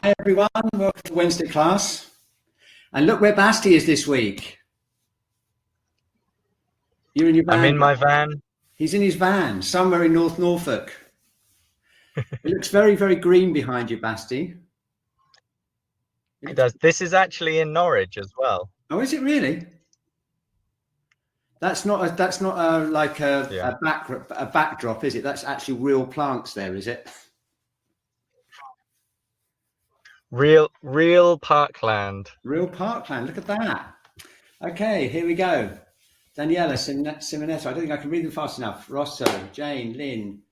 Hi everyone, welcome to Wednesday class. And look where Basti is this week. You're in your van. I'm in my van. He's in his van somewhere in North Norfolk. It looks very, very green behind you, Basti. It does. This is actually in Norwich as well. Oh, is it really? That's not like Yeah. a backdrop, is it? That's actually real plants there, is it? Real parkland. Real parkland. Look at that. Okay, here we go. Daniela Simonetto. I don't think I can read them fast enough. Rosso, Jane, Lynn,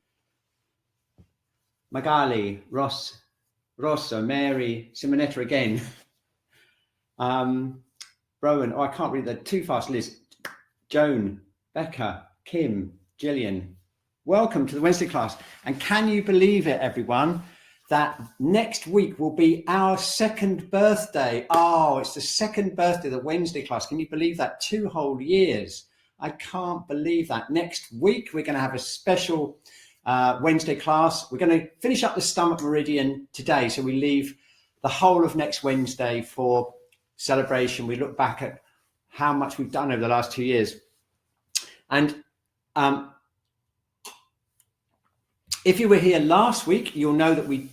Magali, Rosso, Mary, Simonetta again. Rowan, I can't read that too fast. Liz, Joan, Becca, Kim, Gillian. Welcome to the Wednesday class. And can you believe it, everyone, that next week will be our second birthday? Oh, it's the second birthday of the Wednesday class. Can you believe that? 2 whole years. I can't believe that. Next week, we're going to have a special Wednesday class. We're going to finish up the stomach meridian today. So we leave the whole of next Wednesday for celebration. We look back at how much we've done over the last 2 years. And if you were here last week, you'll know that we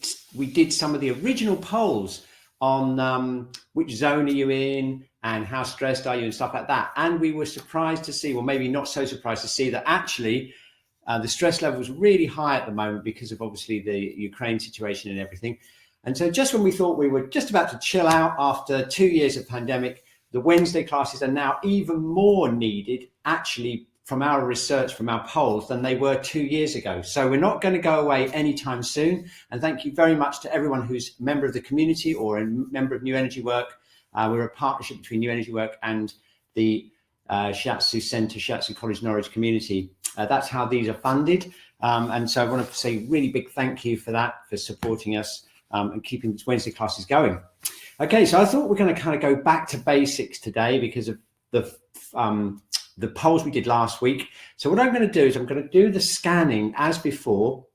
did some of the original polls on which zone are you in and how stressed are you and stuff like that. And we were surprised to see, or maybe not so surprised to see, that actually the stress level was really high at the moment because of obviously the Ukraine situation and everything. And so just when we thought we were just about to chill out after 2 years of pandemic, the Wednesday classes are now even more needed, actually, from our research, from our polls, than they were 2 years ago. So we're not going to go away anytime soon. And thank you very much to everyone who's a member of the community or a member of New Energy Work. We're a partnership between New Energy Work and the Shiatsu Centre, Shiatsu College Norwich community. That's how these are funded. And so I want to say really big thank you for that, for supporting us and keeping these Wednesday classes going. Okay, so I thought we're going to kind of go back to basics today because of the polls we did last week. So what I'm going to do is I'm going to do the scanning as before,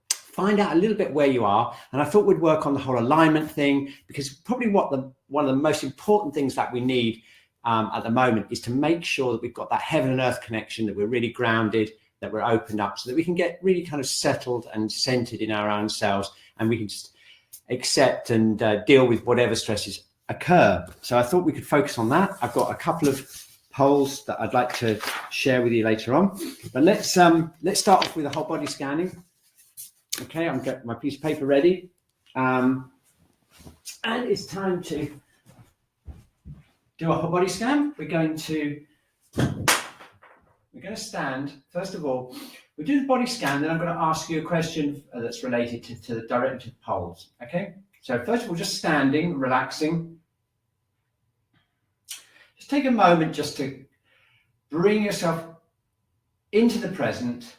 find out a little bit where you are. And I thought we'd work on the whole alignment thing, because probably one of the most important things that we need at the moment is to make sure that we've got that heaven and earth connection, that we're really grounded, that we're opened up, so that we can get really kind of settled and centered in our own selves, and we can just accept and deal with whatever stresses occur. So I thought we could focus on that. I've got a couple of polls that I'd like to share with you later on, but let's start off with a whole body scanning. Okay, I'm getting my piece of paper ready, and it's time to do a whole body scan. We're going to stand. First of all, we do the body scan, then I'm going to ask you a question that's related to the directly to the polls. Okay, so first of all, just standing, relaxing. Just take a moment just to bring yourself into the present.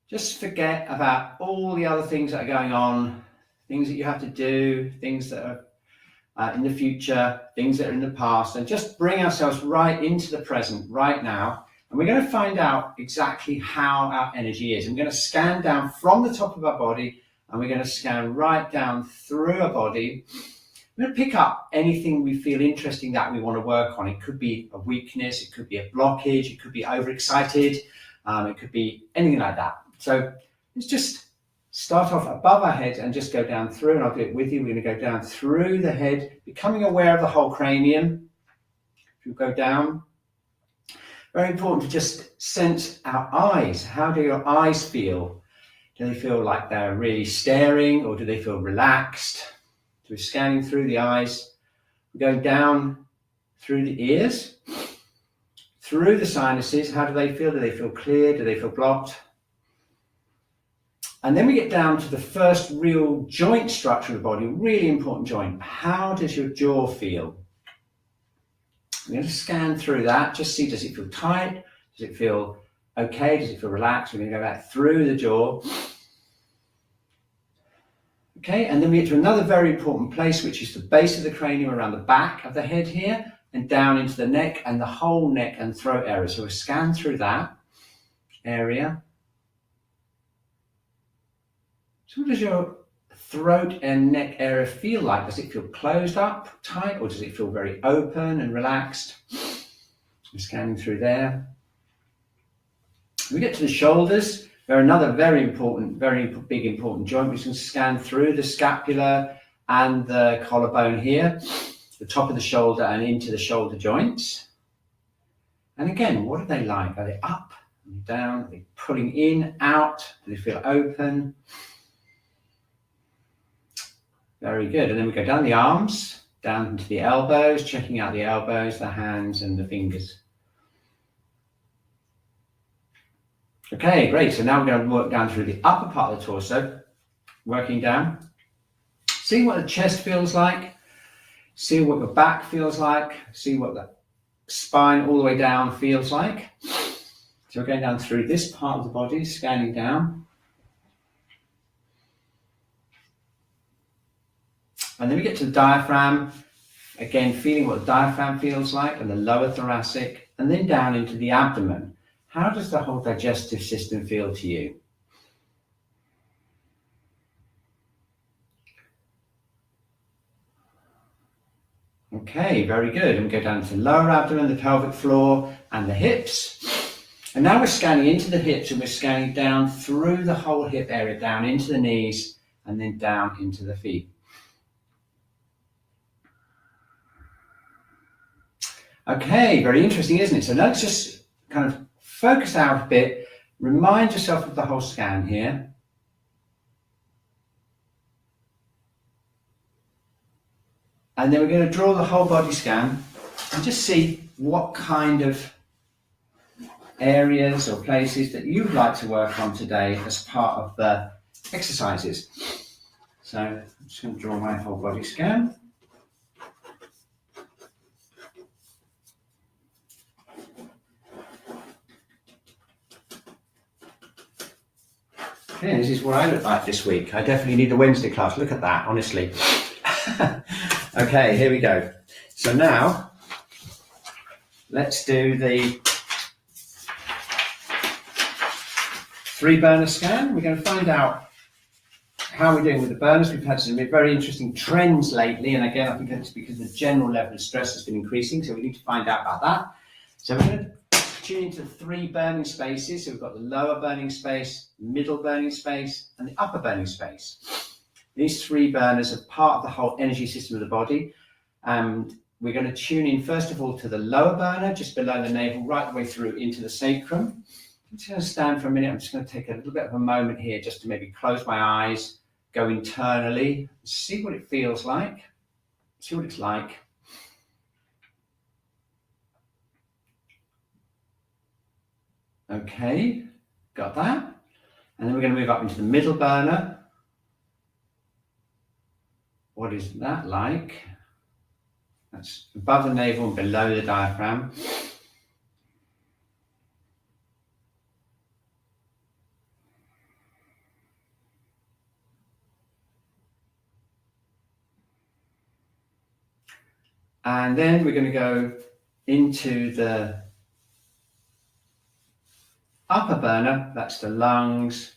Just forget about all the other things that are going on, things that you have to do, things that are in the future, things that are in the past, and just bring ourselves right into the present right now. And we're going to find out exactly how our energy is. I'm going to scan down from the top of our body, and we're going to scan right down through our body. We're going to pick up anything we feel interesting that we want to work on. It could be a weakness, it could be a blockage, it could be overexcited, it could be anything like that. So let's just start off above our head and just go down through, and I'll do it with you. We're going to go down through the head, becoming aware of the whole cranium. If you go down, very important to just sense our eyes. How do your eyes feel? Do they feel like they're really staring, or do they feel relaxed? So we're scanning through the eyes. We're going down through the ears, through the sinuses. How do they feel? Do they feel clear? Do they feel blocked? And then we get down to the first real joint structure of the body, really important joint. How does your jaw feel? I'm going to scan through that, just see, does it feel tight? Does it feel okay? Does it feel relaxed? We're going to go back through the jaw. Okay, and then we get to another very important place, which is the base of the cranium around the back of the head here, and down into the neck and the whole neck and throat area. So we'll scan through that area. So what does your throat and neck area feel like? Does it feel closed up, tight, or does it feel very open and relaxed? I'm scanning through there. We get to the shoulders. They're another very big important joint. We can scan through the scapula and the collarbone here, the top of the shoulder and into the shoulder joints. And again, what are they like? Are they up? Are they down? Are they pulling in, out? Do they feel open? Very good. And then we go down the arms, down into the elbows, checking out the elbows, the hands and the fingers. Okay, great. So now we're going to work down through the upper part of the torso, working down, seeing what the chest feels like, seeing what the back feels like, see what the spine all the way down feels like. So we're going down through this part of the body, scanning down. And then we get to the diaphragm, again feeling what the diaphragm feels like and the lower thoracic, and then down into the abdomen. How does the whole digestive system feel to you? Okay, very good. And we go down to the lower abdomen, the pelvic floor, and the hips. And now we're scanning into the hips and we're scanning down through the whole hip area, down into the knees, and then down into the feet. Okay, very interesting, isn't it? So let's just kind of focus out a bit, remind yourself of the whole scan here. And then we're going to draw the whole body scan and just see what kind of areas or places that you would like to work on today as part of the exercises. So I'm just going to draw my whole body scan. Okay, this is what I look like this week. I definitely need a Wednesday class. Look at that, honestly. Okay, here we go. So now, let's do the 3 burner scan. We're going to find out how we're doing with the burners. We've had some very interesting trends lately, and again, I think that's because the general level of stress has been increasing, so we need to find out about that. So we're going to tune into 3 burning spaces. So we've got the lower burning space, middle burning space, and the upper burning space. These 3 burners are part of the whole energy system of the body. And we're going to tune in, first of all, to the lower burner, just below the navel, right the way through into the sacrum. I'm just going to stand for a minute. I'm just going to take a little bit of a moment here just to maybe close my eyes, go internally, see what it feels like, see what it's like. Okay, got that. And then we're going to move up into the middle burner. What is that like? That's above the navel and below the diaphragm. And then we're going to go into the upper burner, that's the lungs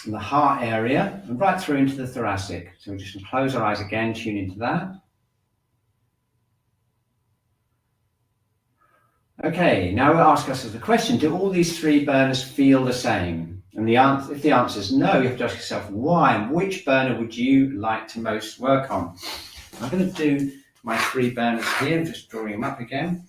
and the heart area, and right through into the thoracic. So we're just going to close our eyes again, tune into that. Okay, now we'll ask ourselves the question, do all these 3 burners feel the same? And if the answer is no, you have to ask yourself why, and which burner would you like to most work on? I'm going to do my 3 burners here. I'm just drawing them up again.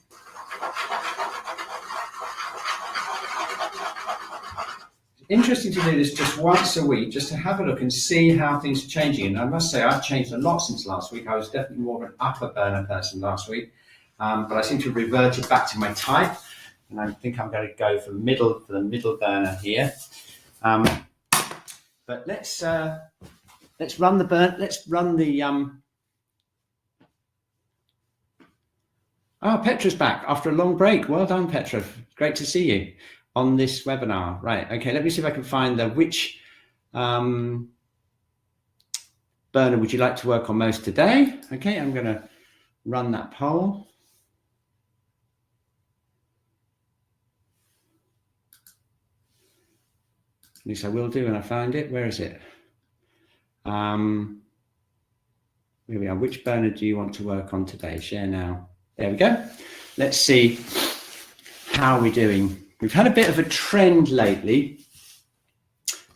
Interesting to do this just once a week, just to have a look and see how things are changing. And I must say, I've changed a lot since last week. I was definitely more of an upper burner person last week, but I seem to have reverted back to my type. And I think I'm going to go for the middle burner here. But let's run the burn. Let's run the. Oh, Petra's back after a long break. Well done, Petra. Great to see you on this webinar. Right, okay, let me see if I can find which burner would you like to work on most today? Okay, I'm going to run that poll. At least I will do when I find it. Where is it? Here we are. Which burner do you want to work on today? Share now. There we go. Let's see how we're doing. We've had a bit of a trend lately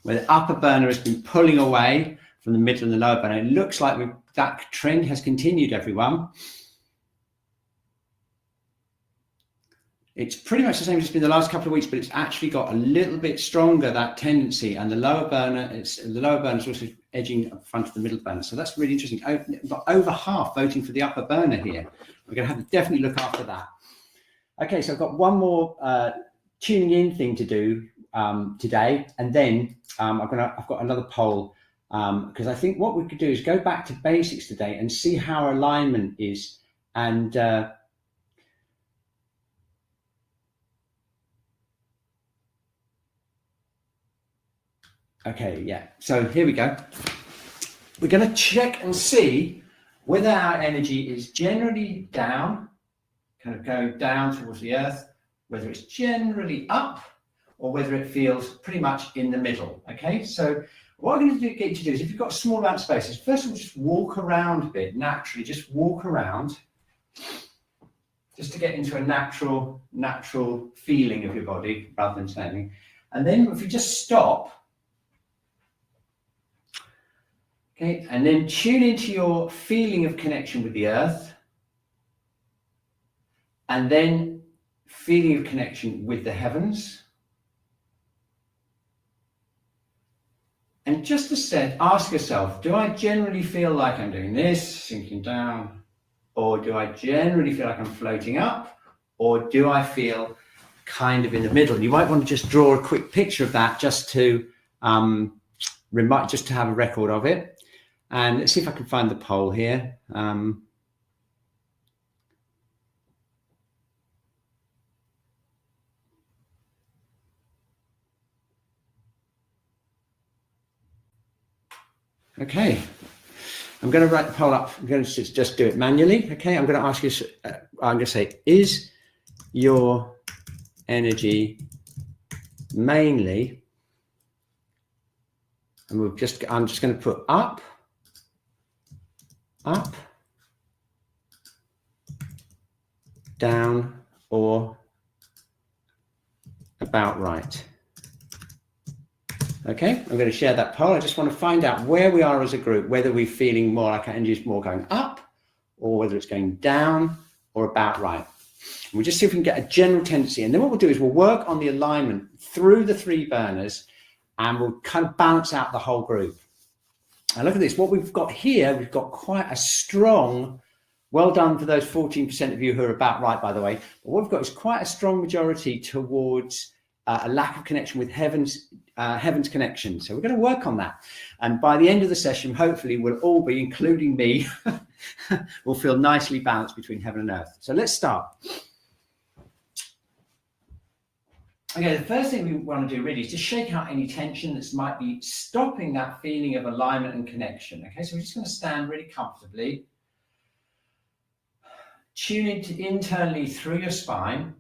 where the upper burner has been pulling away from the middle and the lower burner. It looks like that trend has continued, everyone. It's pretty much the same as it's been the last couple of weeks, but it's actually got a little bit stronger, that tendency. And the lower burner is also edging in front of the middle burner. So that's really interesting. We've got over half voting for the upper burner here. We're going to have to definitely look after that. Okay, so I've got one more tuning in thing to do today, and then I've got another poll because I think what we could do is go back to basics today and see how alignment is, and okay, yeah. So here we go. We're going to check and see whether our energy is generally down, kind of going down towards the earth, whether it's generally up, or whether it feels pretty much in the middle. Okay, so what I'm going to get you to do is, if you've got a small amount of spaces, first of all, just walk around a bit naturally. Just walk around, just to get into a natural feeling of your body rather than standing. And then if you just stop, okay, and then tune into your feeling of connection with the earth, and then feeling of connection with the heavens. And just instead, ask yourself, do I generally feel like I'm doing this, sinking down? Or do I generally feel like I'm floating up? Or do I feel kind of in the middle? You might want to just draw a quick picture of that just to have a record of it. And let's see if I can find the poll here. Okay, I'm going to write the poll up. I'm going to just do it manually. Okay, I'm going to ask you, I'm going to say, is your energy mainly, and I'm just going to put up, down, or about right. Okay, I'm going to share that poll. I just want to find out where we are as a group, whether we're feeling more like our energy is more going up, or whether it's going down, or about right. And we'll just see if we can get a general tendency. And then what we'll do is we'll work on the alignment through the three burners, and we'll kind of balance out the whole group. And look at this. What we've got here, we've got quite a strong, well done for those 14% of you who are about right, by the way. But what we've got is quite a strong majority towards a lack of connection with heaven's connection. So we're going to work on that. And by the end of the session, hopefully we'll all be, including me, will feel nicely balanced between heaven and earth. So let's start. Okay, the first thing we want to do really is to shake out any tension that might be stopping that feeling of alignment and connection. Okay, so we're just going to stand really comfortably. Tune into internally through your spine,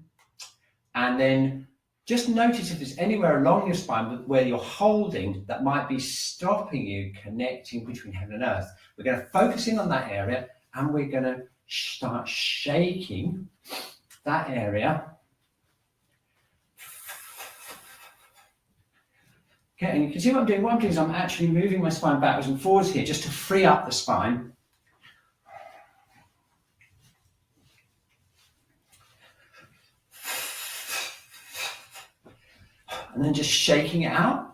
and then just notice if there's anywhere along your spine where you're holding that might be stopping you connecting between heaven and earth. We're going to focus in on that area, and we're going to start shaking that area. Okay, and you can see what I'm doing. What I'm doing is I'm actually moving my spine backwards and forwards here just to free up the spine. And then just shaking it out.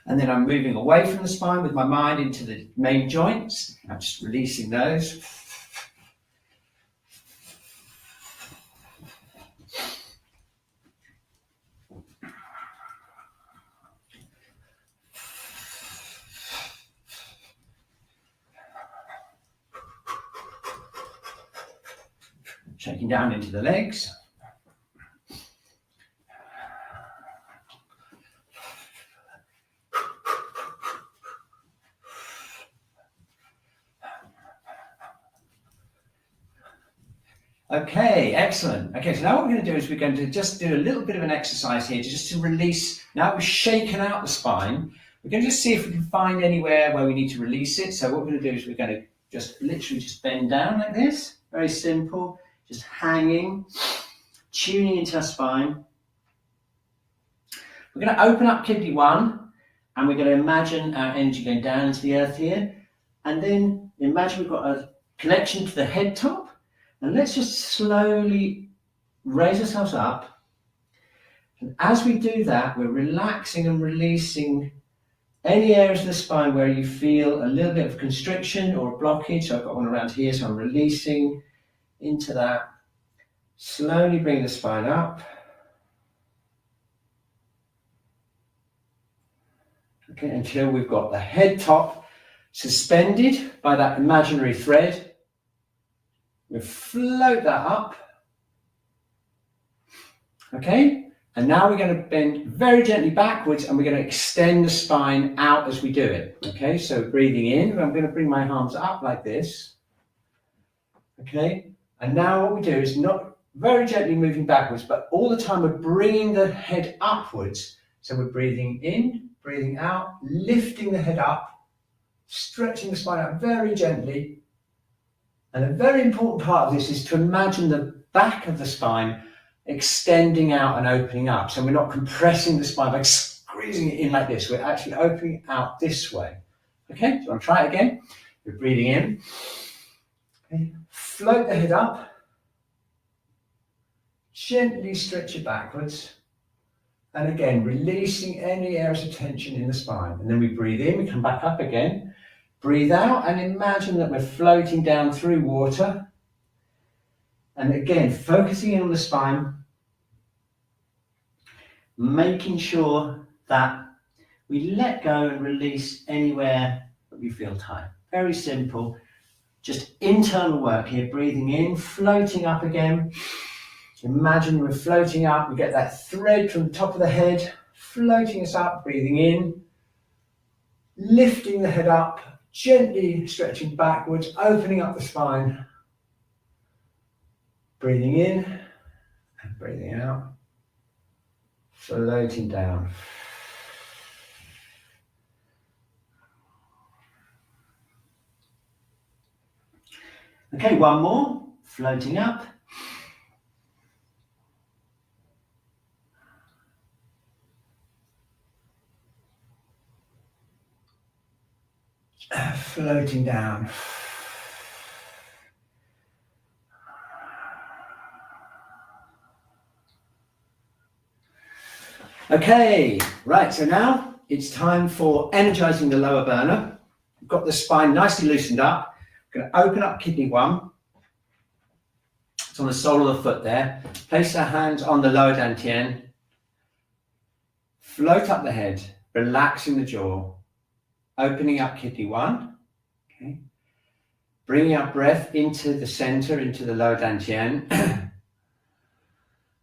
And then I'm moving away from the spine with my mind into the main joints. I'm just releasing those. Shaking down into the legs. Okay, excellent. Okay, so now what we're going to do is we're going to just do a little bit of an exercise here just to release. Now we've shaken out the spine. We're going to just see if we can find anywhere where we need to release it. So what we're going to do is we're going to just literally just bend down like this. Very simple. Just hanging, tuning into our spine. We're going to open up kidney 1 and we're going to imagine our energy going down into the earth here. And then imagine we've got a connection to the head top. And let's just slowly raise ourselves up. And as we do that, we're relaxing and releasing any areas of the spine where you feel a little bit of constriction or a blockage. So I've got one around here, so I'm releasing into that. Slowly bring the spine up. Okay, until we've got the head top suspended by that imaginary thread. We float that up. Okay, and now we're going to bend very gently backwards and we're going to extend the spine out as we do it. Okay, so breathing in, I'm going to bring my arms up like this. Okay, and now what we do is not very gently moving backwards, but all the time we're bringing the head upwards. So we're breathing in, breathing out, lifting the head up, stretching the spine out very gently. And a very important part of this is to imagine the back of the spine extending out and opening up. So we're not compressing the spine by squeezing it in like this. We're actually opening out this way. Okay, so I'm going to try it again. We're breathing in. Okay. Float the head up. Gently stretch it backwards. And again, releasing any areas of tension in the spine. And then we breathe in, we come back up again. Breathe out and imagine that we're floating down through water. And again, focusing in on the spine, making sure that we let go and release anywhere that we feel tight. Very simple, just internal work here, breathing in, floating up again. Imagine we're floating up, we get that thread from the top of the head, floating us up, breathing in, lifting the head up, gently stretching backwards, opening up the spine. Breathing in and breathing out. Floating down. Okay, one more. Floating up. Floating down. Okay, right, so now it's time for energizing the lower burner. We've got the spine nicely loosened up. I'm going to open up kidney 1. It's on the sole of the foot there. Place our hands on the lower dantian. Float up the head, relaxing the jaw. Opening up kidney 1. Okay. Bringing our breath into the center, into the lower dantian.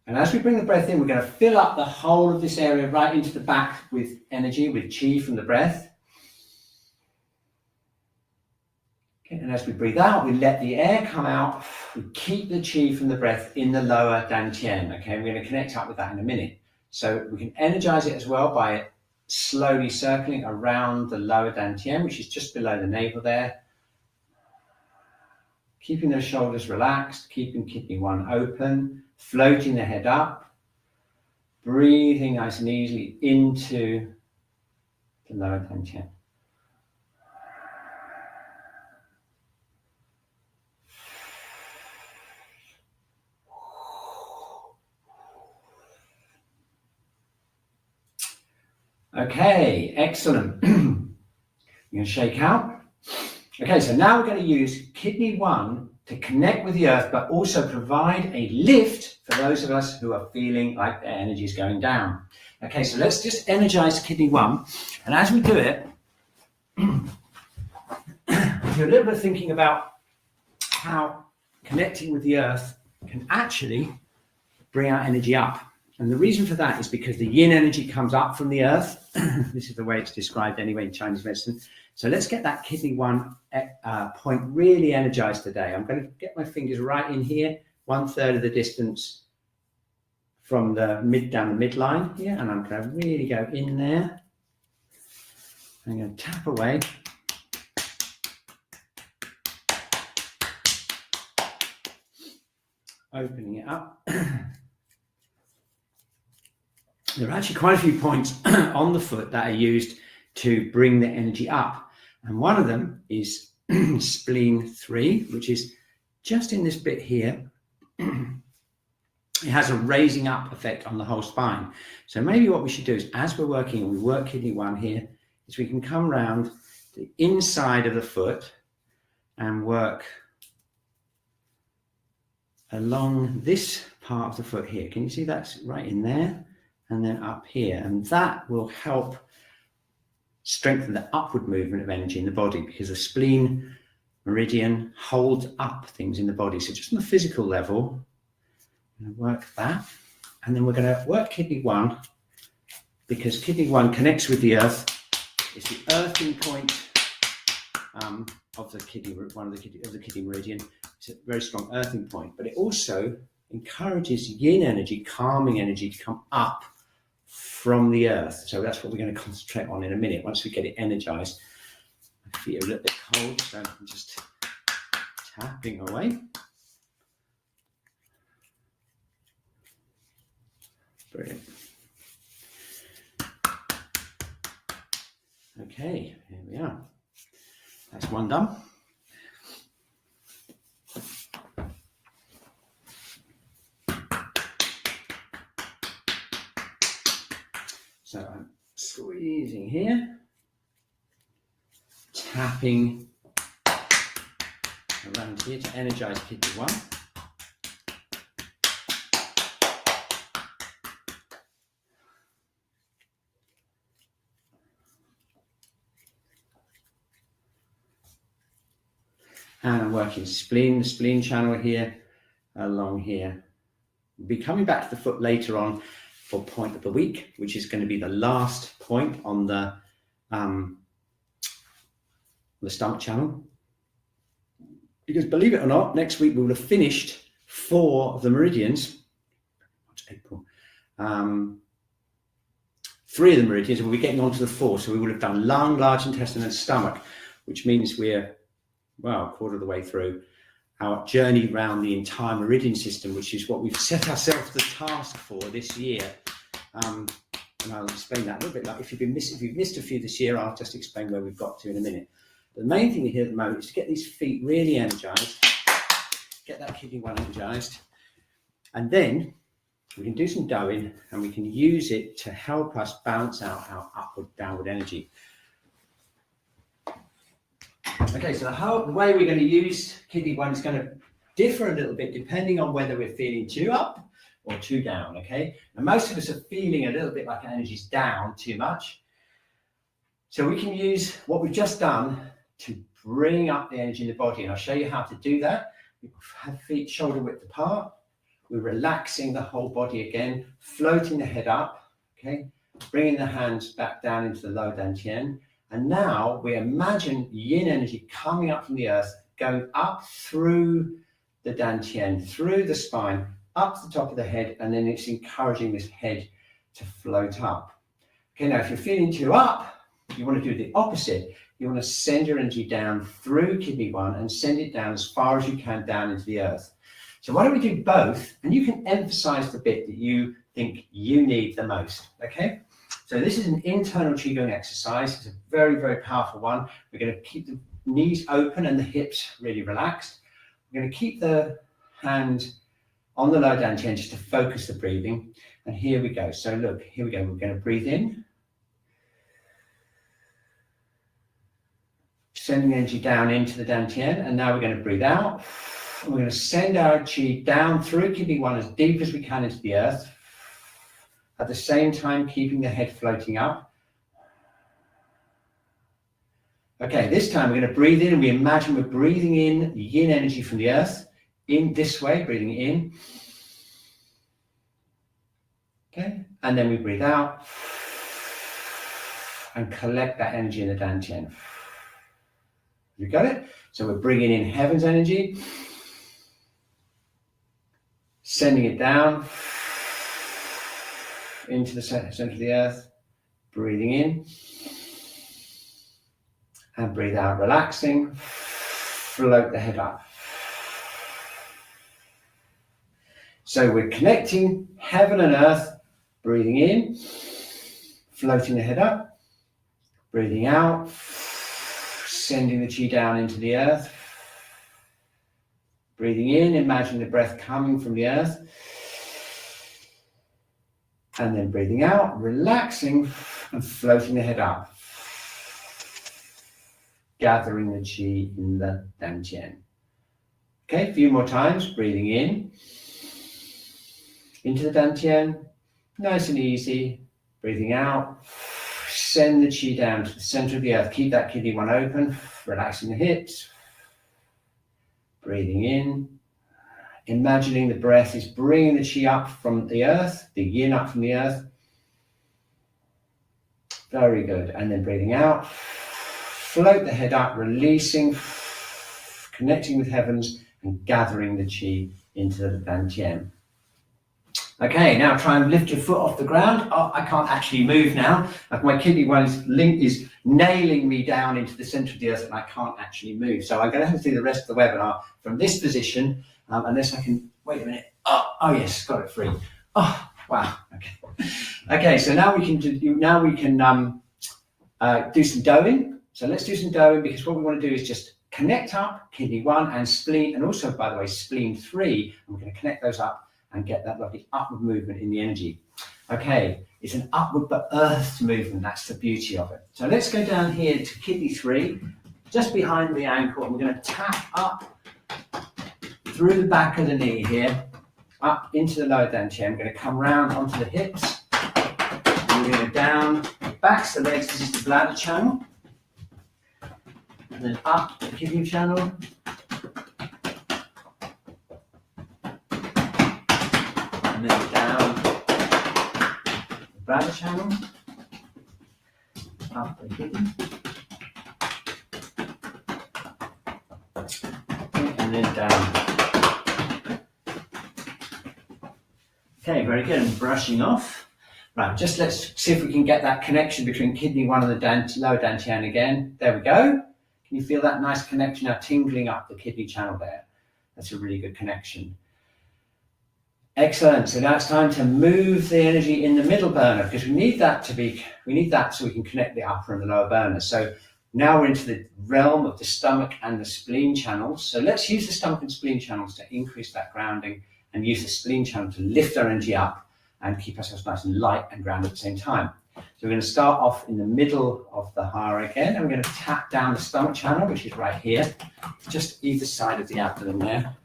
And as we bring the breath in, we're going to fill up the whole of this area right into the back with energy, with qi from the breath. Okay, and as we breathe out, we let the air come out. We keep the qi from the breath in the lower dantian. Okay, we're going to connect up with that in a minute. So we can energize it as well by slowly circling around the lower dantian, which is just below the navel there. Keeping those shoulders relaxed, keeping kidney 1 open, floating the head up, breathing nice and easily into the lower dantian. Okay, excellent. You're going to shake out. Okay, so now we're going to use kidney 1 to connect with the earth, but also provide a lift for those of us who are feeling like their energy is going down. Okay, so let's just energize kidney 1. And as we do it, do a little bit of thinking about how connecting with the earth can actually bring our energy up. And the reason for that is because the yin energy comes up from the earth. This is the way it's described anyway in Chinese medicine. So let's get that kidney 1 point really energized today. I'm going to get my fingers right in here, 1/3 of the distance from the down the midline here, and I'm going to really go in there. I'm going to tap away. Opening it up. There are actually quite a few points on the foot that are used to bring the energy up. And one of them is spleen 3, which is just in this bit here. It has a raising up effect on the whole spine. So maybe what we should do is, as we're working, we work kidney 1 here, is we can come round the inside of the foot and work along this part of the foot here. Can you see that's right in there? And then up here. And that will help strengthen the upward movement of energy in the body, because the spleen meridian holds up things in the body. So just on the physical level, I'm going to work that. And then we're going to work kidney 1, because kidney 1 connects with the earth. It's the earthing point of the kidney, of the kidney meridian. It's a very strong earthing point, but it also encourages yin energy, calming energy, to come up from the earth. So that's what we're going to concentrate on in a minute. Once we get it energized, my feet are a little bit cold, so I'm just tapping away. Brilliant. Okay, here we are. That's one done. So I'm squeezing here, tapping around here to energize kidney 1. And I'm working the spleen channel here, along here. We'll be coming back to the foot later on for point of the week, which is going to be the last point on the stomach channel. Because believe it or not, next week we will have finished 4 of the meridians. What's April? 3 of the meridians, and we'll be getting on to the 4. So we will have done lung, large intestine, and stomach, which means we're, well, a quarter of the way through our journey around the entire meridian system, which is what we've set ourselves the task for this year. And I'll explain that a little bit. Like if you've missed a few this year, I'll just explain where we've got to in a minute. The main thing here at the moment is to get these feet really energized, get that kidney 1 energized, and then we can do some doing and we can use it to help us balance out our upward, downward energy. Okay, so the way we're going to use kidney 1 is going to differ a little bit depending on whether we're feeling too up or too down, okay? And most of us are feeling a little bit like our energy's down too much. So we can use what we've just done to bring up the energy in the body, and I'll show you how to do that. We have feet shoulder width apart. We're relaxing the whole body again, floating the head up, okay? Bringing the hands back down into the lower dantian. And now we imagine yin energy coming up from the earth, going up through the dantian, through the spine, up to the top of the head, and then it's encouraging this head to float up. Okay, now if you're feeling too up, you want to do the opposite. You want to send your energy down through kidney 1 and send it down as far as you can down into the earth. So why don't we do both? And you can emphasize the bit that you think you need the most, okay? So this is an internal Qi Gong exercise. It's a very, very powerful one. We're going to keep the knees open and the hips really relaxed. We're going to keep the hand on the lower dantian just to focus the breathing. And here we go. So look, here we go. We're going to breathe in. Sending energy down into the dantian. And now we're going to breathe out. And we're going to send our Qi down through kidney 1 as deep as we can into the earth. At the same time, keeping the head floating up. Okay, this time we're going to breathe in, and we imagine we're breathing in yin energy from the earth, in this way, breathing in. Okay, and then we breathe out and collect that energy in the dantian. You got it? So we're bringing in heaven's energy. Sending it down into the center of the earth. Breathing in. And breathe out, relaxing. Float the head up. So we're connecting heaven and earth. Breathing in. Floating the head up. Breathing out. Sending the chi down into the earth. Breathing in, imagine the breath coming from the earth. And then breathing out, relaxing and floating the head up. Gathering the chi in the dantian. Okay, a few more times. Breathing in. Into the dantian. Nice and easy. Breathing out. Send the chi down to the center of the earth. Keep that kidney one open. Relaxing the hips. Breathing in, imagining the breath is bringing the chi up from the earth, the yin up from the earth. Very good. And then breathing out, float the head up, releasing, connecting with heavens and gathering the chi into the dantian. Okay, now try and lift your foot off the ground. Oh, I can't actually move now. Like my kidney one is nailing me down into the center of the earth and I can't actually move. So I'm going to have to do the rest of the webinar from this position, unless I can, wait a minute. Oh yes, got it free. Oh, wow, okay. Okay, so now we can do some doing. So let's do some doing, because what we want to do is just connect up kidney 1 and spleen, and also, by the way, spleen 3. And we're going to connect those up and get that lovely upward movement in the energy. Okay, it's an upward but earthed movement. That's the beauty of it. So let's go down here to kidney 3, just behind the ankle, and we're going to tap up through the back of the knee here, up into the lower dantian. I'm going to come round onto the hips, and we're going to down, backs the legs. This is the bladder channel, and then up the kidney channel. And then down the bladder channel, up the kidney, and then down. Okay, very good. And brushing off. Right, just let's see if we can get that connection between kidney 1 and the lower dantian again. There we go. Can you feel that nice connection now tingling up the kidney channel there? That's a really good connection. Excellent. So now it's time to move the energy in the middle burner, because we need that so we can connect the upper and the lower burner. So now we're into the realm of the stomach and the spleen channels. So let's use the stomach and spleen channels to increase that grounding, and use the spleen channel to lift our energy up and keep ourselves nice and light and grounded at the same time. So we're going to start off in the middle of the hara again, and we're going to tap down the stomach channel, which is right here, just either side of the abdomen there.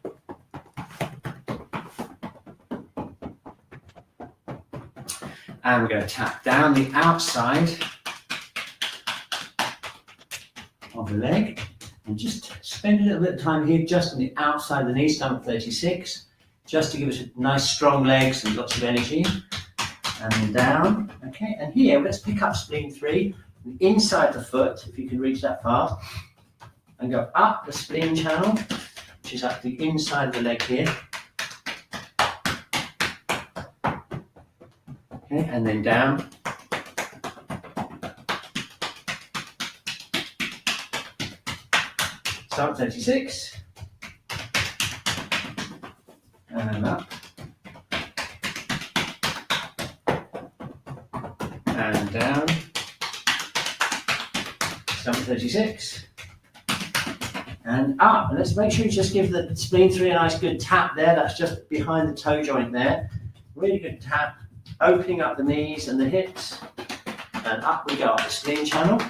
And we're going to tap down the outside of the leg, and just spend a little bit of time here just on the outside of the knee, stomach 36, just to give us nice strong legs and lots of energy. And then down. Okay, and here let's pick up spleen 3, inside the foot, if you can reach that far, and go up the spleen channel, which is up the inside of the leg here. Okay, and then down. Stomach 36. And up. And down. Stomach 36. And up. And let's make sure you just give the spleen 3 a nice good tap there. That's just behind the toe joint there. Really good tap. Opening up the knees and the hips, and up we go up the spleen channel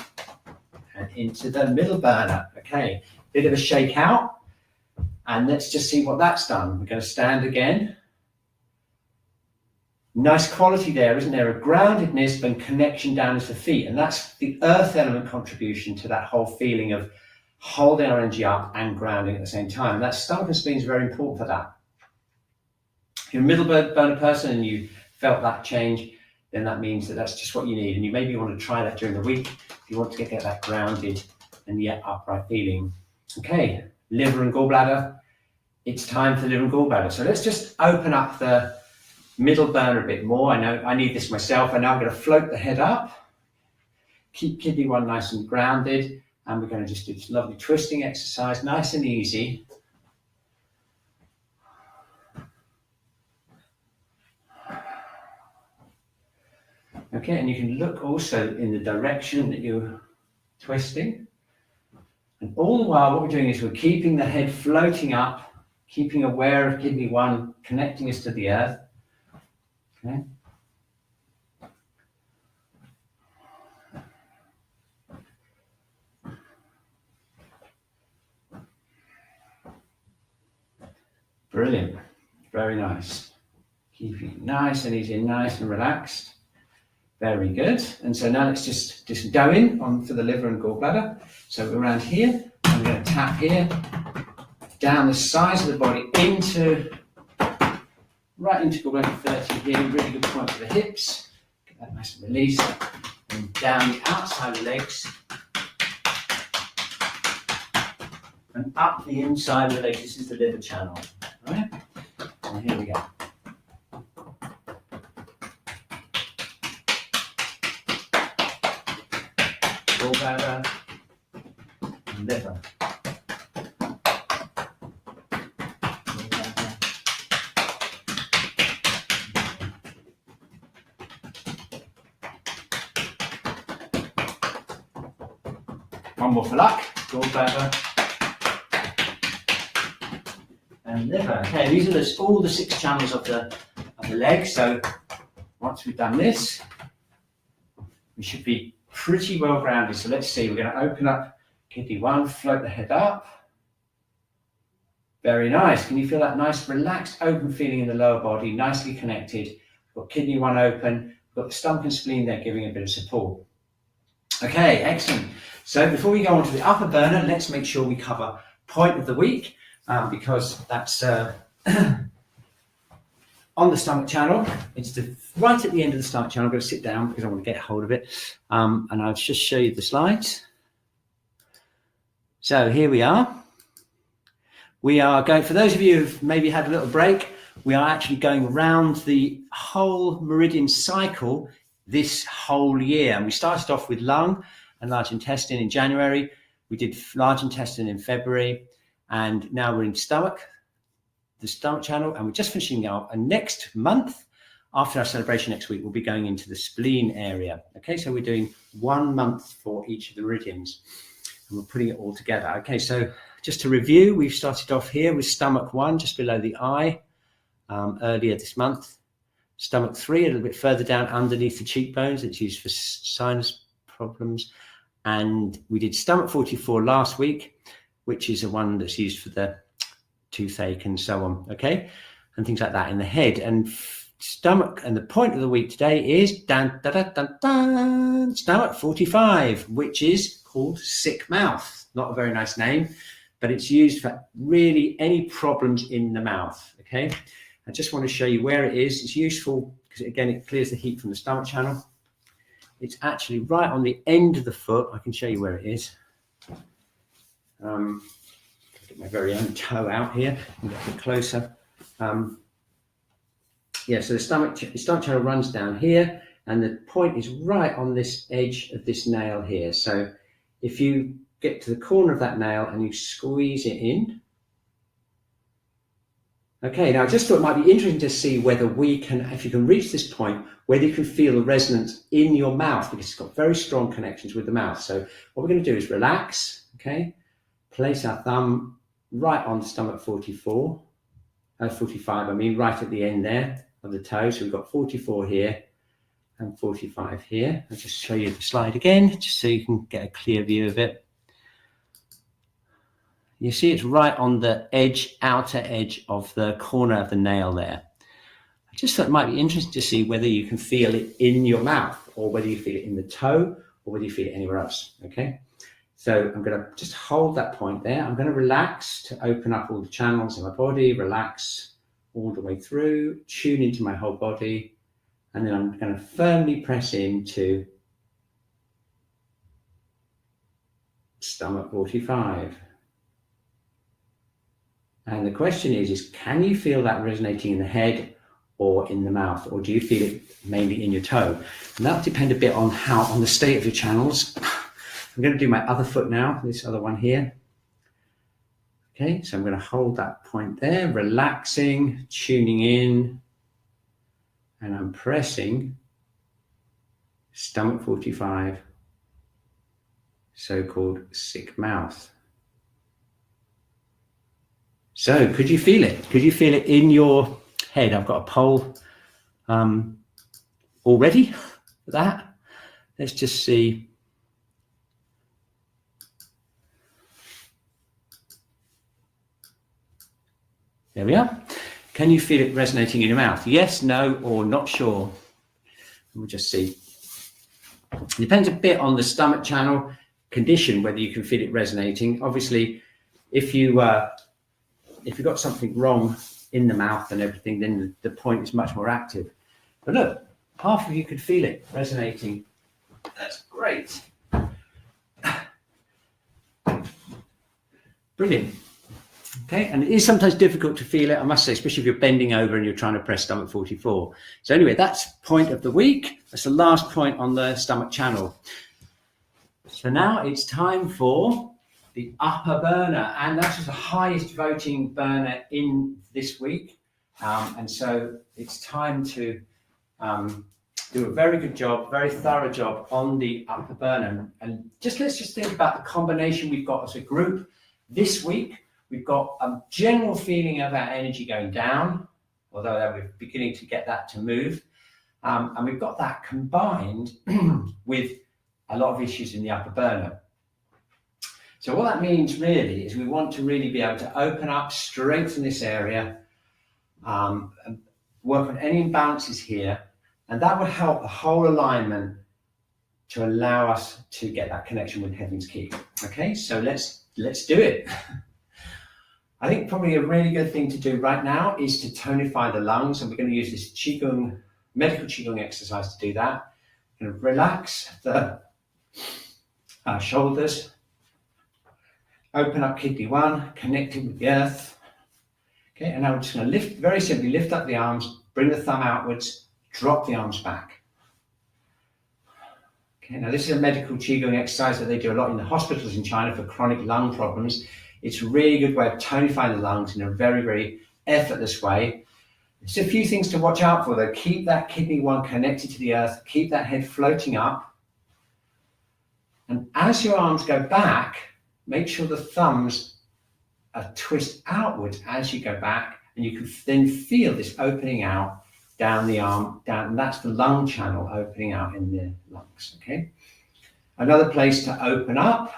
and into the middle burner. Okay, bit of a shake out, and let's just see what that's done. We're going to stand again. Nice quality there, isn't there? A groundedness and connection down to the feet, and that's the earth element contribution to that whole feeling of holding our energy up and grounding at the same time. And that stomach and spleen is very important for that. If you're a middle burner person and you felt that change, then that means that that's just what you need. And you maybe want to try that during the week if you want to get that grounded and yet upright feeling. Okay, liver and gallbladder. it's time for the liver and gallbladder. So let's just open up the middle burner a bit more. I know I need this myself. I know I'm going to float the head up, keep kidney 1 nice and grounded, and we're going to just do this lovely twisting exercise, nice and easy. Okay, and you can look also in the direction that you're twisting. And all the while, what we're doing is we're keeping the head floating up, keeping aware of kidney 1, connecting us to the earth. Okay. Brilliant. Very nice. Keeping it nice and easy, nice and relaxed. Very good. And so now let's just go in on for the liver and gallbladder. So we're around here. I'm going to tap here, down the sides of the body right into gallbladder 30 here. Really good point for the hips. Get that nice and release. And down the outside of the legs. And up the inside of the legs. This is the liver channel. Right? And here we go. Gallbladder, liver. One more for luck. Gallbladder and liver. Okay, these are all the 6 channels of the leg. So once we've done this, we should be pretty well grounded. So let's see, we're going to open up kidney 1, float the head up. Very nice. Can you feel that nice relaxed open feeling in the lower body, nicely connected? We've got kidney 1 open, we've got the stomach and spleen there giving a bit of support. Okay, excellent. So before we go on to the upper burner, let's make sure we cover point of the week, because that's on the stomach channel. It's right at the end of the stomach channel. I'm going to sit down because I want to get hold of it. And I'll just show you the slides. So here we are. We are going, for those of you who've maybe had a little break, we are actually going around the whole meridian cycle this whole year. And we started off with lung and large intestine in January. We did large intestine in February. And now we're in stomach, the stomach channel, and we're just finishing out. And next month, after our celebration next week, we'll be going into the spleen area. Okay, so we're doing 1 month for each of the meridians, and we're putting it all together. Okay, so just to review, we've started off here with stomach 1, just below the eye, earlier this month. Stomach 3, a little bit further down underneath the cheekbones. It's used for sinus problems. And we did stomach 44 last week, which is the one that's used for the toothache and so on, okay, and things like that in the head. And stomach, and the point of the week today is stomach 45, which is called sick mouth. Not a very nice name, but it's used for really any problems in the mouth. Okay, I just want to show you where it is. It's useful because again it clears the heat from the stomach channel. It's actually right on the end of the foot. I can show you where it is. Get my very own toe out here and get a bit closer. Yeah, so the stomach channel runs down here, and the point is right on this edge of this nail here. So if you get to the corner of that nail and you squeeze it in. Okay, now I just thought it might be interesting to see whether we can, if you can reach this point, whether you can feel the resonance in your mouth, because it's got very strong connections with the mouth. So what we're going to do is relax, okay? Place our thumb right on stomach 45, I mean, right at the end there of the toe. So we've got 44 here and 45 here. I'll just show you the slide again, just so you can get a clear view of it. You see it's right on the edge, outer edge of the corner of the nail there. I just thought it might be interesting to see whether you can feel it in your mouth, or whether you feel it in the toe, or whether you feel it anywhere else, okay? So I'm going to just hold that point there. I'm going to relax to open up all the channels in my body, relax all the way through, tune into my whole body, and then I'm going to firmly press into stomach 45. And the question is can you feel that resonating in the head or in the mouth, or do you feel it mainly in your toe? And that'll depend a bit on the state of your channels. I'm going to do my other foot now, this other one here. Okay, so I'm going to hold that point there, relaxing, tuning in, and I'm pressing stomach 45, so-called sick mouth. So could you feel it? Could you feel it in your head? I've got a poll already for that. Let's just see. There we are. Can you feel it resonating in your mouth? Yes, no, or not sure. We'll just see. It depends a bit on the stomach channel condition, whether you can feel it resonating. Obviously, if you've got something wrong in the mouth and everything, then the point is much more active. But look, half of you could feel it resonating. That's great. Brilliant. Okay, and it is sometimes difficult to feel it, I must say, especially if you're bending over and you're trying to press stomach 44. So anyway, that's point of the week. That's the last point on the stomach channel. So now it's time for the upper burner, and that is the highest voting burner in this week. And so it's time to do a very good job, very thorough job on the upper burner. And let's just think about the combination we've got as a group this week. We've got a general feeling of our energy going down, although we're beginning to get that to move. And we've got that combined with a lot of issues in the upper burner. So what that means really is we want to really be able to open up, strengthen this area, and work on any imbalances here. And that will help the whole alignment to allow us to get that connection with Heaven's Qi. Okay, so let's do it. I think probably a really good thing to do right now is to tonify the lungs, and we're going to use this Qi Gong, medical Qi Gong exercise to do that. Going to relax the shoulders, open up kidney 1, connected with the earth. Okay, and now we're just going to very simply lift up the arms, bring the thumb outwards, drop the arms back. Okay, now this is a medical Qi Gong exercise that they do a lot in the hospitals in China for chronic lung problems. It's a really good way of tonifying the lungs in a very, very effortless way. There's a few things to watch out for though. Keep that kidney 1 connected to the earth, keep that head floating up. And as your arms go back, make sure the thumbs are twist outwards as you go back, and you can then feel this opening out down the arm, down, and that's the lung channel opening out in the lungs, okay? Another place to open up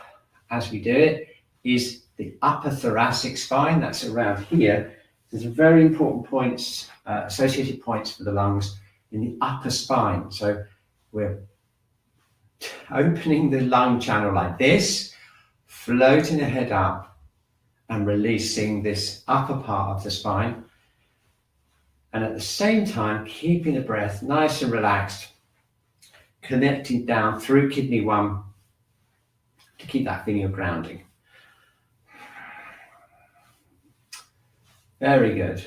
as we do it is the upper thoracic spine. That's around here. There's very important points, associated points for the lungs in the upper spine. So we're opening the lung channel like this, floating the head up and releasing this upper part of the spine. And at the same time, keeping the breath nice and relaxed, connecting down through kidney 1 to keep that feeling of grounding. Very good.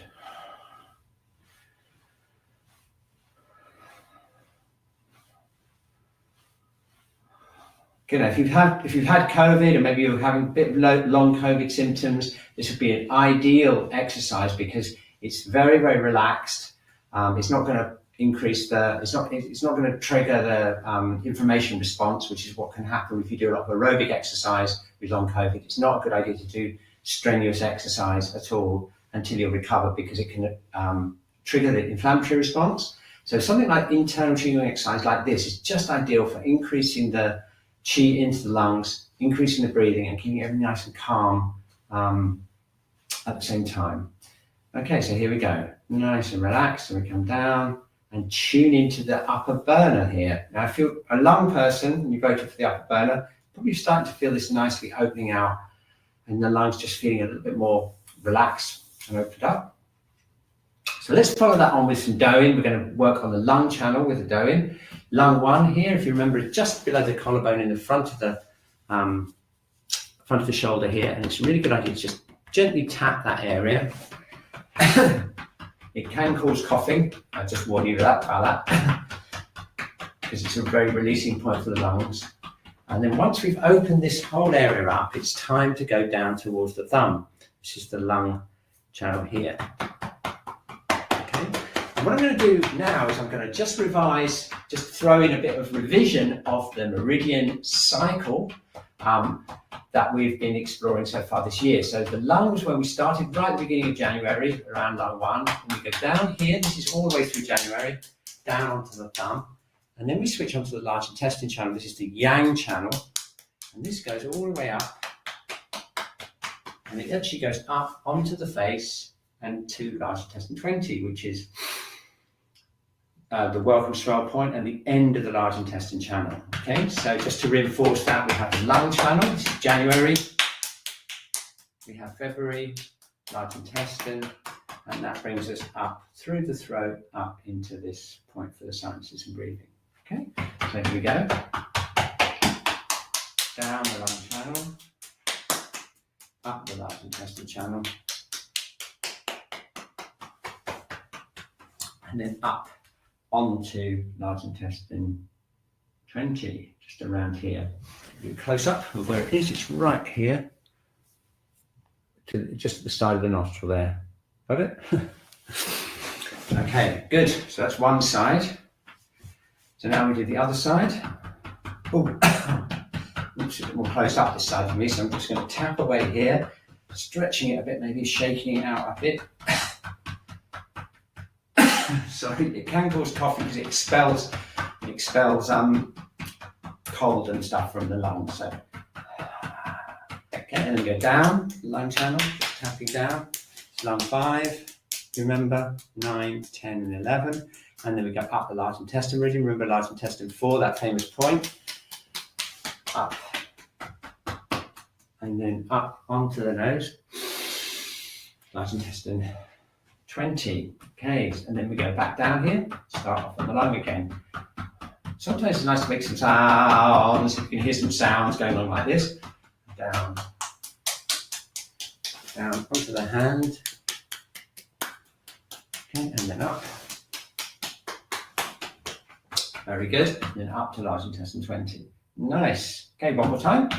You know, if you've had COVID, or maybe you're having a bit of long COVID symptoms, this would be an ideal exercise because it's very, very relaxed. It's not going to increase it's not going to trigger the inflammation response, which is what can happen if you do a lot of aerobic exercise with long COVID. It's not a good idea to do strenuous exercise at all until you recover, because it can trigger the inflammatory response. So something like internal Qi Gong exercise like this is just ideal for increasing the Qi into the lungs, increasing the breathing and keeping everything nice and calm at the same time. Okay, so here we go. Nice and relaxed, and we come down and tune into the upper burner here. Now, if you're a lung person and you voted for the upper burner, probably starting to feel this nicely opening out and the lungs just feeling a little bit more relaxed and opened up. So let's follow that on with some Doin. We're going to work on the lung channel with the Doin. Lung 1 here, if you remember, is just below the collarbone in the front of the shoulder here, and it's a really good idea to just gently tap that area. It can cause coughing. I just warn you about that because it's a very releasing point for the lungs. And then once we've opened this whole area up, it's time to go down towards the thumb. This is the lung channel here. Okay. And what I'm going to do now is I'm going to just revise, just throw in a bit of revision of the meridian cycle that we've been exploring so far this year. So the lungs, when we started right at the beginning of January, around lung 1, and we go down here, this is all the way through January, down onto the thumb, and then we switch onto the large intestine channel. This is the yang channel, and this goes all the way up, and it actually goes up onto the face and to large intestine 20, which is the welcome swell point and the end of the large intestine channel. Okay, so just to reinforce that, we have the lung channel, this is January, we have February, large intestine, and that brings us up through the throat, up into this point for the sinuses and breathing. Okay, so here we go, down the lung channel, up the large intestine channel, and then up onto large intestine 20, just around here. Do a close up of where it is. It's right here, to just at the side of the nostril there. Got it? Okay, good. So that's one side. So now we do the other side. Oh, oops, a bit more close up this side for me. So I'm just going to tap away here, stretching it a bit, maybe shaking it out a bit. Sorry, it can cause coughing because it expels cold and stuff from the lungs. So, okay, and then go down the lung channel, just tapping down. It's lung 5, remember, 9, 10, and 11. And then we go up the large intestine meridian. Remember large intestine 4, that famous point. Up. And then up onto the nose. Large intestine 20. Okay, and then we go back down here, start off on the lung again. Sometimes it's nice to make some sounds. You can hear some sounds going on like this. Down onto the hand. Okay, and then up. Very good. Then up to large intestine 20. Nice. Okay, one more time.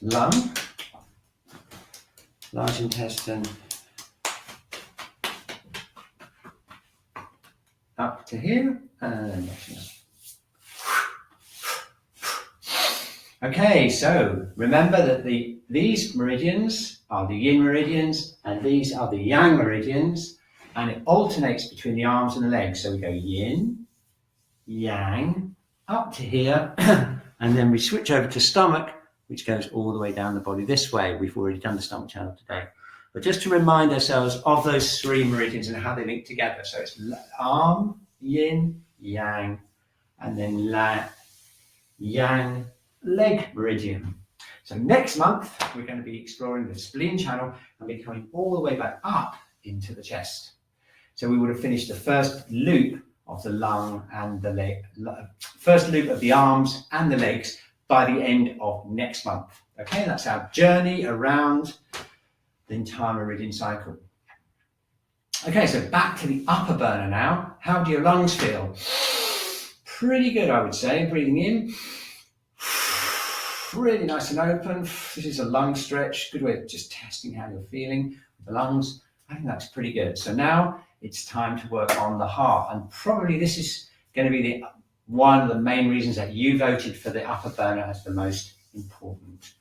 Lung, large intestine, up to here, and okay, so remember that these meridians are the yin meridians, and these are the yang meridians, and it alternates between the arms and the legs. So we go yin, yang, up to here, and then we switch over to stomach, which goes all the way down the body this way. We've already done the stomach channel today. But just to remind ourselves of those 3 meridians and how they link together. So it's arm, yin, yang, and then yang, leg meridian. So next month, we're going to be exploring the spleen channel and be coming all the way back up into the chest. So we would have finished the first loop of the lung and the leg, first loop of the arms and the legs by the end of next month. Okay, that's our journey around the entire meridian cycle. Okay, so back to the upper burner now. How do your lungs feel? Pretty good, I would say. Breathing in, really nice and open. This is a lung stretch. Good way of just testing how you're feeling with the lungs. I think that's pretty good. So now it's time to work on the heart, and probably this is going to be one of the main reasons that you voted for the upper burner as the most important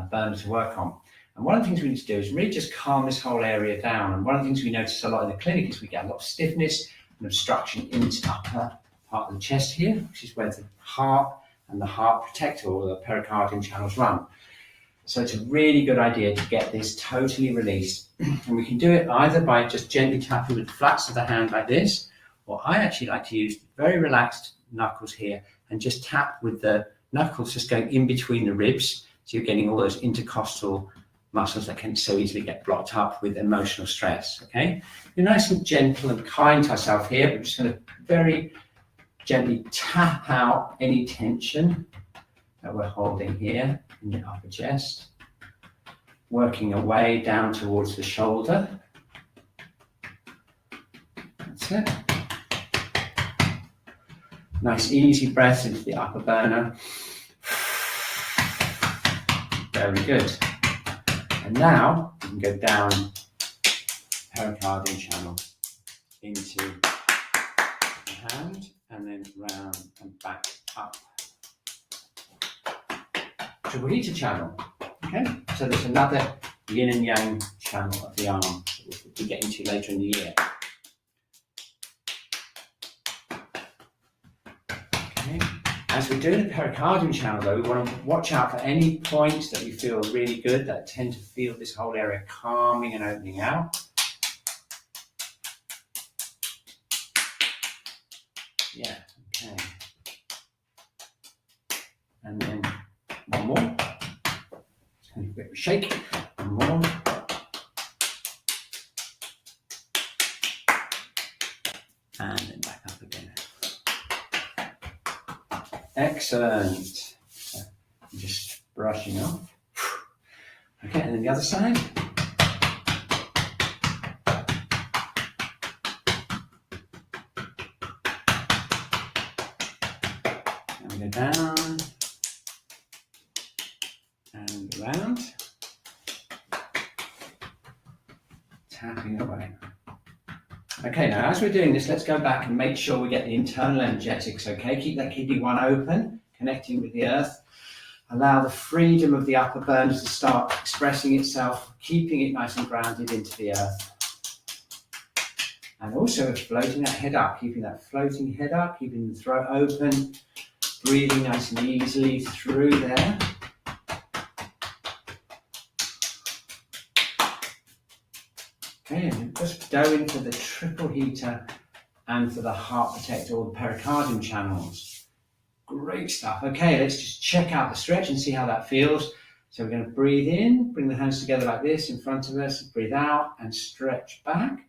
burner to work on. And one of the things we need to do is really just calm this whole area down. And one of the things we notice a lot in the clinic is we get a lot of stiffness and obstruction in the upper part of the chest here, which is where the heart and the heart protector or the pericardium channels run. So it's a really good idea to get this totally released. And we can do it either by just gently tapping with the flats of the hand like this, or I actually like to use very relaxed knuckles here and just tap with the knuckles just going in between the ribs. So you're getting all those intercostal muscles that can so easily get blocked up with emotional stress, okay? You're nice and gentle and kind to ourselves here. We're just going to very gently tap out any tension that we're holding here in the upper chest, working our way down towards the shoulder. That's it. Nice easy breath into the upper burner. Very good. And now we can go down pericardium channel into the hand and then round and back up to the heater channel. Okay, so there's another yin and yang channel of the arm that we'll be getting to later in the year. Okay, as we're doing the pericardium channel though, we want to watch out for any points that you feel really good, that tend to feel this whole area calming and opening out. Yeah, okay. And then one more. A bit of a shake. One more. And then back up again. Excellent. So I'm just brushing off. Okay, and then the other side. And we go down and around. Tapping away. Okay, now as we're doing this, let's go back and make sure we get the internal energetics, okay? Keep that kidney 1 open, connecting with the earth. Allow the freedom of the upper burners to start expressing itself, keeping it nice and grounded into the earth. And also floating that head up, keeping that floating head up, keeping the throat open, breathing nice and easily through there. Okay, and just go into the triple heater and for the heart protector or the pericardium channels. Great stuff. Okay, let's just check out the stretch and see how that feels. So we're going to breathe in, bring the hands together like this in front of us, breathe out and stretch back.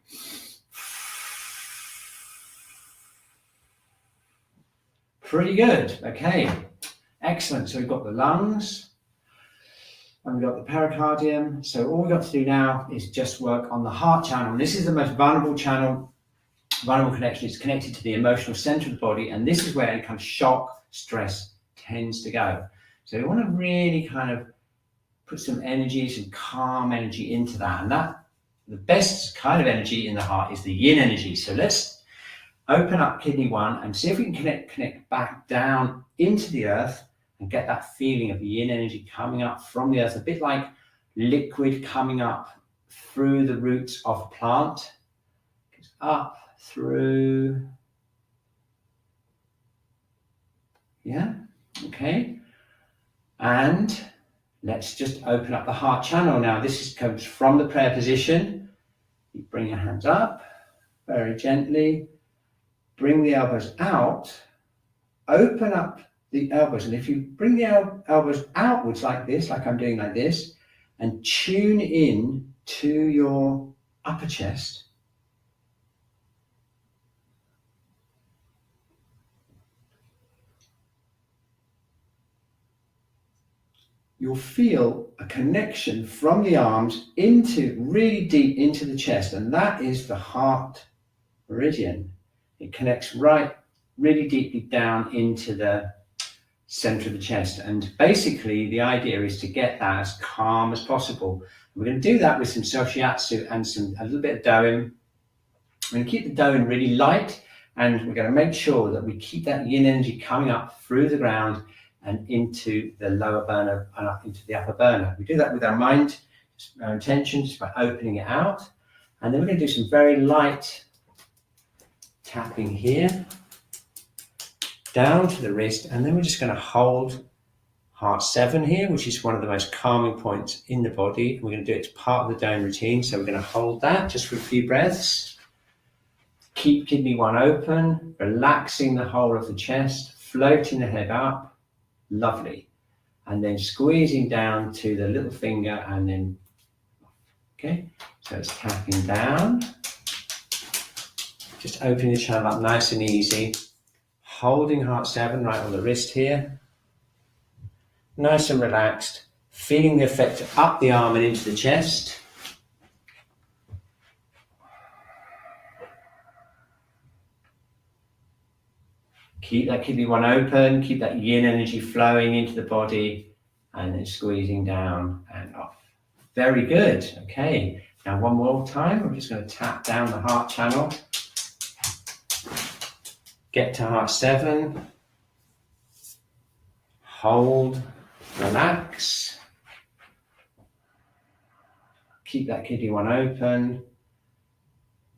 Pretty good. Okay, excellent. So we've got the lungs. And we've got the pericardium. So all we've got to do now is just work on the heart channel. And this is the most vulnerable channel, vulnerable connection. It's connected to the emotional center of the body. And this is where any kind of shock, stress tends to go. So we want to really kind of put some energy, some calm energy into that. And that, the best kind of energy in the heart is the yin energy. So let's open up kidney 1 and see if we can connect back down into the earth and get that feeling of yin energy coming up from the earth, a bit like liquid coming up through the roots of a plant. It's up, through. Yeah, okay. And let's just open up the heart channel now. This comes from the prayer position. You bring your hands up very gently. Bring the elbows out. Open up the elbows, and if you bring the elbows outwards like this, like I'm doing like this, and tune in to your upper chest, you'll feel a connection from the arms into really deep into the chest, and that is the heart meridian. It connects right really deeply down into the center of the chest, and basically the idea is to get that as calm as possible. We're going to do that with some Shiatsu and a little bit of doing. We're going to keep the doing really light, and we're going to make sure that we keep that yin energy coming up through the ground and into the lower burner and up into the upper burner. We do that with our mind, our intention, just by opening it out. And then we're going to do some very light tapping here down to the wrist, and then we're just going to hold heart 7 here, which is one of the most calming points in the body. We're going to do it as part of the down routine, so we're going to hold that just for a few breaths. Keep kidney 1 open, relaxing the whole of the chest, floating the head up, lovely, and then squeezing down to the little finger and then, okay, so it's tapping down, just opening the channel up nice and easy. Holding heart 7 right on the wrist here. nice and relaxed, feeling the effect up the arm and into the chest. Keep that kidney one open, keep that yin energy flowing into the body and then squeezing down and off. Very good. Okay, now one more time. I'm just going to tap down the heart channel. Get to heart 7. Hold, relax. Keep that kidney one open.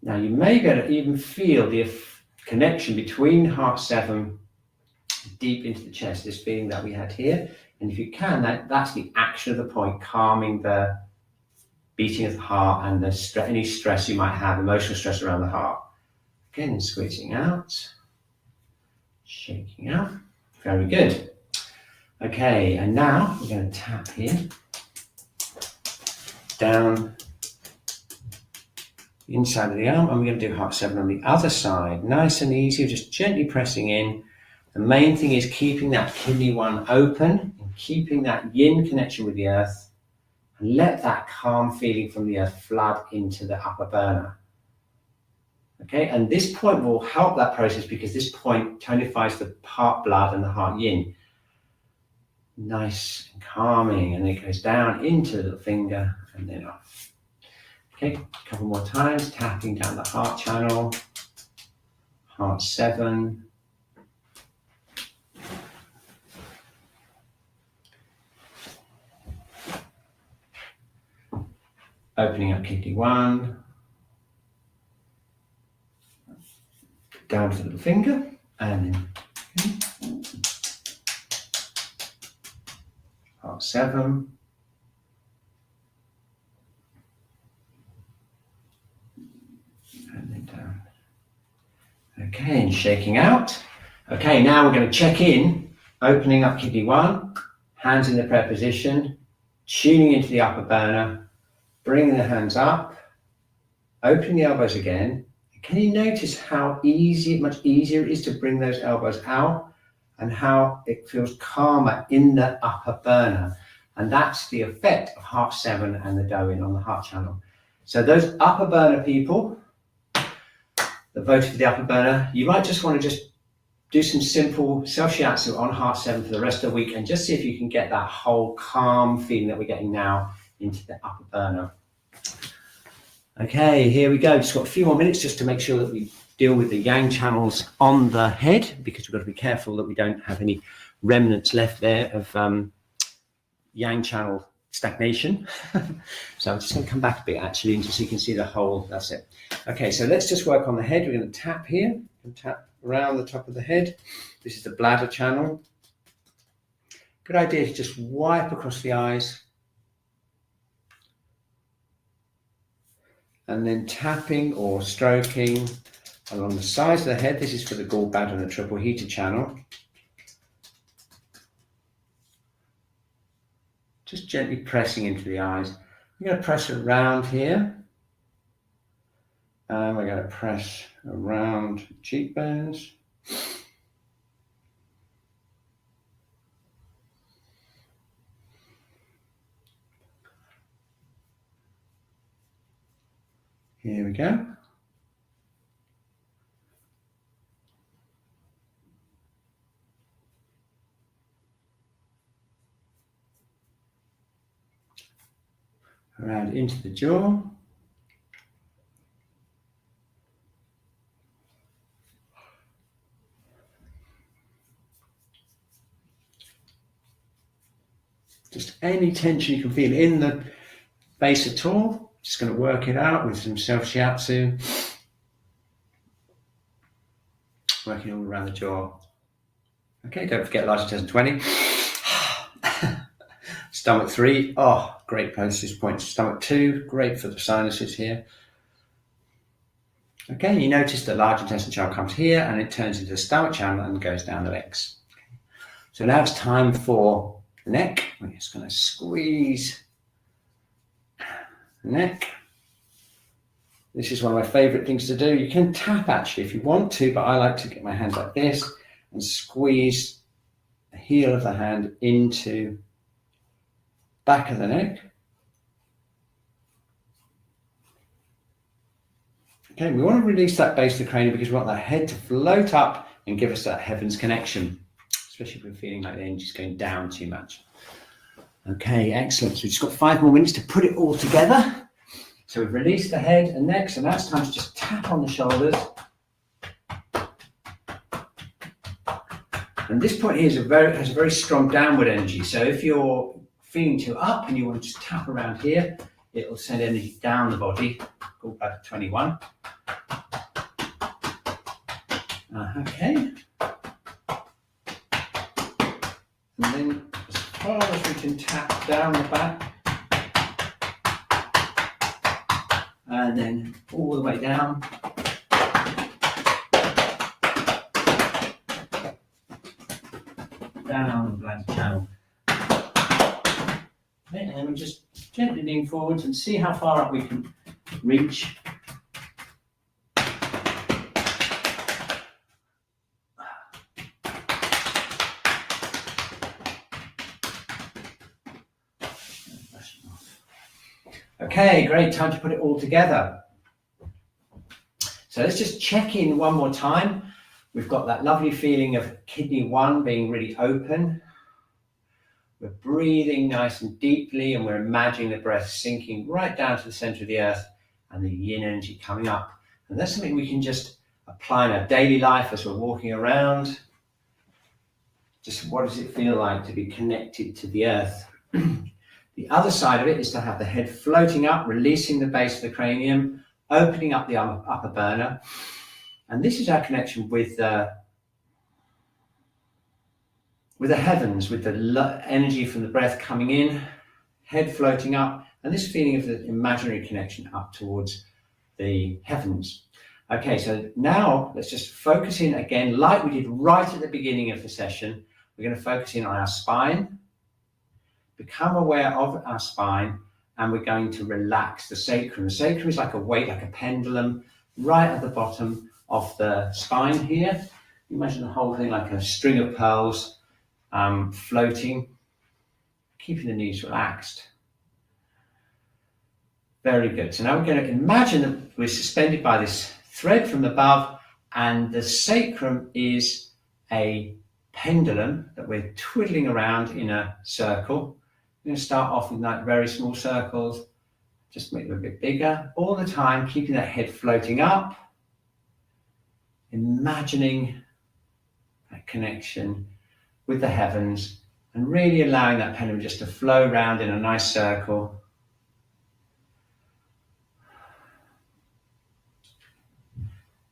Now you may be able to even feel the connection between heart 7 deep into the chest, this feeling that we had here. And if you can, that's the action of the point, calming the beating of the heart and any stress you might have, emotional stress around the heart. Again, squeezing out, shaking out. Very good. Okay, and now we're going to tap here, down the inside of the arm, and we're going to do heart 7 on the other side. Nice and easy, just gently pressing in. The main thing is keeping that kidney one open and keeping that yin connection with the earth, and let that calm feeling from the earth flood into the upper burner. Okay, and this point will help that process because this point tonifies the heart blood and the heart yin. Nice and calming, and it goes down into the finger and then off. Okay, a couple more times, tapping down the heart channel, heart 7. Opening up kidney 1, down to the little finger, and then heart 7. And then down. Okay, and shaking out. Okay, now we're going to check in, opening up kidney 1, hands in the prayer position, tuning into the upper burner, bringing the hands up, opening the elbows again. Can you notice how much easier it is to bring those elbows out and how it feels calmer in the upper burner? And that's the effect of heart 7 and the Do-in on the heart channel. So those upper burner people that voted for the upper burner, you might just want to just do some simple self-shiatsu on heart 7 for the rest of the week and just see if you can get that whole calm feeling that we're getting now into the upper burner. Okay, here we go. Just got a few more minutes just to make sure that we deal with the yang channels on the head, because we've got to be careful that we don't have any remnants left there of yang channel stagnation. So I'm just going to come back a bit actually, and just so you can see the whole. That's it. Okay, so let's just work on the head. We're going to tap here and tap around the top of the head. This is the bladder channel. Good idea to just wipe across the eyes. And then tapping or stroking along the sides of the head. This is for the gallbladder and the triple heater channel. Just gently pressing into the eyes. We're going to press around here. And we're going to press around cheekbones. Here we go. Around into the jaw. Just any tension you can feel in the base at all. Just going to work it out with some self-shiatsu. Working all around the jaw. Okay, don't forget large intestine 20. Stomach 3, oh, great postage point. Stomach 2, great for the sinuses here. Okay, you notice the large intestine channel comes here and it turns into the stomach channel and goes down the legs. Okay. So now it's time for the neck. We're just going to squeeze the neck. This is one of my favorite things to do. You can tap actually if you want to, but I like to get my hands like this and squeeze the heel of the hand into back of the neck. Okay, we want to release that base of the cranium because we want that head to float up and give us that heavens connection, especially if we're feeling like the energy's going down too much. Okay, excellent. So we've just got 5 more minutes to put it all together. So we've released the head and neck, so now it's time to just tap on the shoulders. And this point here has a very strong downward energy. So if you're feeling too up and you want to just tap around here, it will send energy down the body. Gallbladder 21. Okay. And then as far as we can tap down the back. And then all the way down. Down the bladder channel. Okay, and then we just gently lean forwards and see how far up we can reach. Okay, great, time to put it all together. So let's just check in one more time. We've got that lovely feeling of kidney 1 being really open. We're breathing nice and deeply, and we're imagining the breath sinking right down to the center of the earth and the yin energy coming up. And that's something we can just apply in our daily life as we're walking around. Just what does it feel like to be connected to the earth? The other side of it is to have the head floating up, releasing the base of the cranium, opening up the upper burner. And this is our connection with the heavens, with the energy from the breath coming in, head floating up, and this feeling of the imaginary connection up towards the heavens. Okay, so now let's just focus in again, like we did right at the beginning of the session. We're going to focus in on our spine, become aware of our spine, and we're going to relax the sacrum. The sacrum is like a weight, like a pendulum, right at the bottom of the spine here. Imagine the whole thing like a string of pearls floating, keeping the knees relaxed. Very good. So now we're going to imagine that we're suspended by this thread from above, and the sacrum is a pendulum that we're twiddling around in a circle. We're going to start off with like very small circles, just make them a bit bigger, all the time keeping that head floating up, imagining that connection with the heavens, and really allowing that pendulum just to flow around in a nice circle.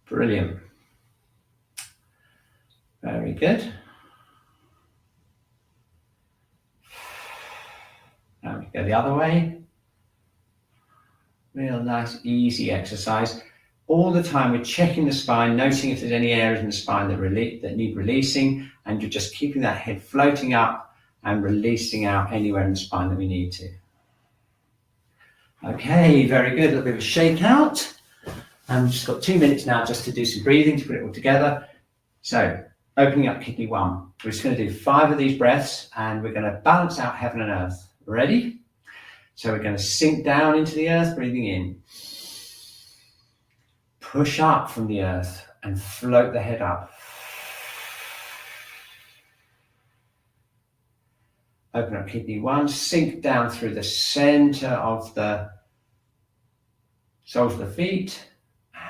Brilliant. Very good. Now we go the other way. Real nice, easy exercise. All the time we're checking the spine, noticing if there's any areas in the spine that need releasing, and you're just keeping that head floating up and releasing out anywhere in the spine that we need to. Okay, very good. A little bit of a shake out. And we've just got 2 minutes now just to do some breathing to put it all together. So, opening up kidney 1. We're just going to do 5 of these breaths, and we're going to balance out heaven and earth. Ready? So we're going to sink down into the earth, breathing in. Push up from the earth and float the head up. Open up kidney 1, sink down through the center of the soles of the feet,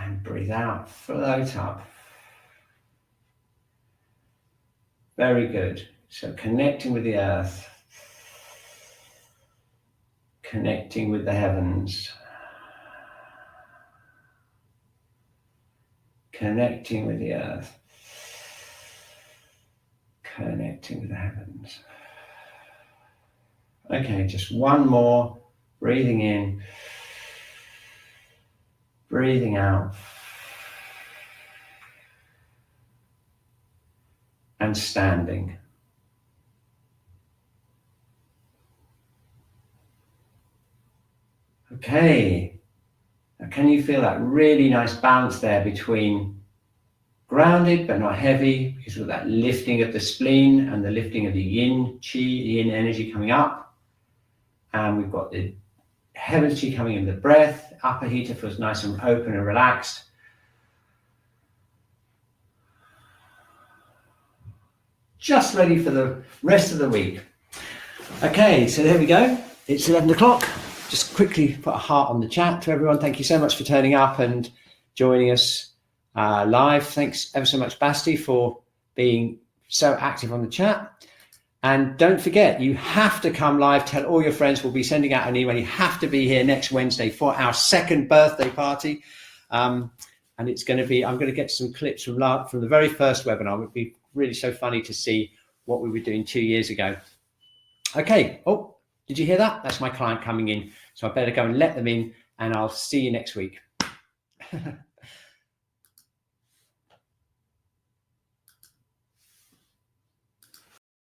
and breathe out, float up. Very good. So connecting with the earth, connecting with the heavens, connecting with the earth, connecting with the heavens. Okay, just one more. Breathing in, breathing out, and standing. Okay, now can you feel that really nice balance there between grounded but not heavy, because of that lifting of the spleen and the lifting of the yin chi, the yin energy coming up, And we've got the heavens chi coming in the breath. Upper heater feels nice and open and relaxed. Just ready for the rest of the week. Okay, so there we go. It's 11 o'clock. Just quickly put a heart on the chat to everyone. Thank you so much for turning up and joining us live. Thanks ever so much, Basti, for being so active on the chat. And don't forget, you have to come live. Tell all your friends. We'll be sending out an email. You have to be here next Wednesday for our second birthday party. And it's going to be, I'm going to get some clips from the very first webinar. It would be really so funny to see what we were doing 2 years ago. Okay. Oh, did you hear that? That's my client coming in. So I better go and let them in, and I'll see you next week.